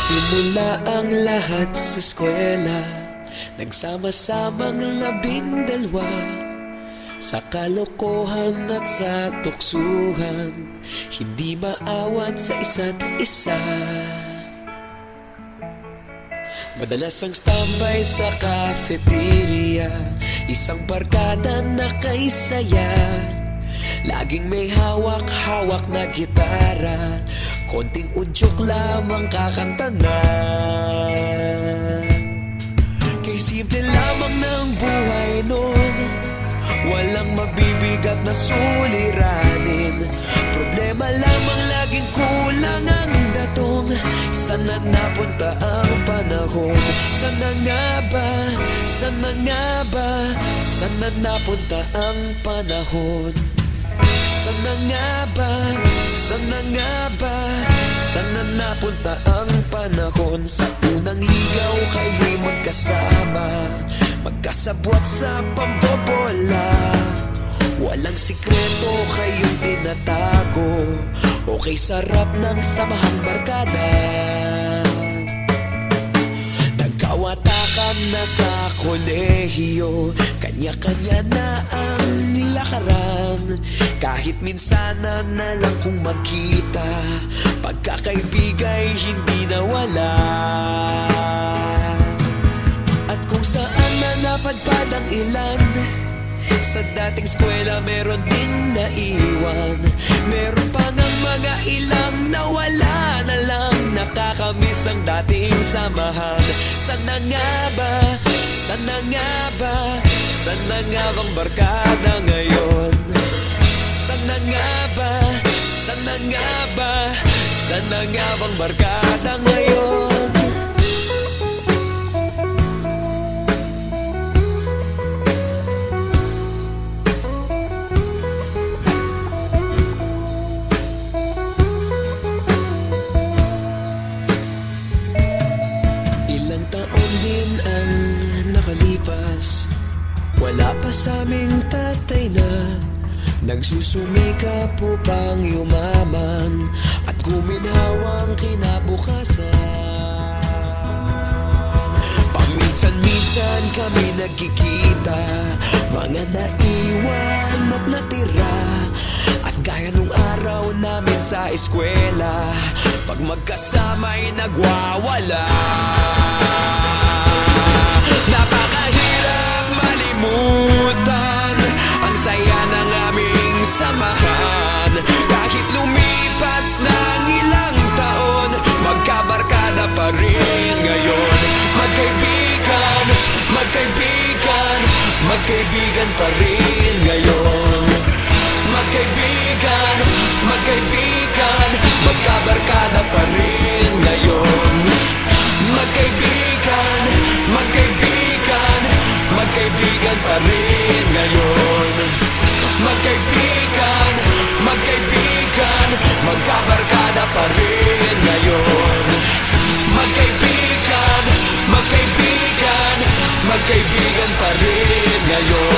Nagsimula ang lahat sa eskwela, nagsama-samang 12 sa kalokohan at sa tuksuhan, hindi maawat sa isa't isa. Madalas ang standby sa cafeteria, isang barkada na kay saya. Laging may hawak-hawak na gitara, konting udyok lamang kakanta na. Kay simple lamang ng buhay nun, walang mabibigat na suliranin. Problema lamang laging kulang ang datong. Sana napunta ang panahon? Sana nga ba? Sana nga ba? Sana napunta ang panahon? Sana nga ba? Sana nga ba? Sana napunta ang panahon? Sa unang ligaw kayo'y magkasama, magkasabwat sa pambobola. Walang sikreto kayong tinatago, okay sarap ng samahang barkada. Nagkawatakan na sa kolehiyo, kanya-kanya na ang lakaran. Kahit minsan na lang kung magkita, pagkakaibigay hindi nawala. At kung saan na napadpad ang ilan, sa dating eskwela meron din naiwan. Meron pa ng mga ilang nawala na lang, nakakamiss ang dating samahan. Sana nga ba? Sana nga ba? Sana nga bang barkada ngayon? Sana nga ba? Sana nga ba? Sana nga bang barkada ngayon? Ilang taon din ang nakalipas, wala pa sa aming tatay na nagsusumikap upang yumaman at guminhawang kinabukasan. Paminsan-minsan kami nagkikita, mga naiwan at natira. At gaya nung araw namin sa eskwela, pag magkasama'y nagwawala. Napakahirap malimutan ang saya ng aming samahan. Kahit lumipas ng ilang taon, magkabarkada pa rin ngayon. Magkaibigan, magkaibigan, magkaibigan pa rin ngayon. Magkaibigan, magkaibigan, magkabarkada pa rin ngayon. Magkaibigan, magkaibigan, magkaibigan pa rin ngayon. Magkaibigan, magkaibigan, magkabarkada pa rin ngayon. Magkaibigan, magkaibigan, magkaibigan pa rin ngayon.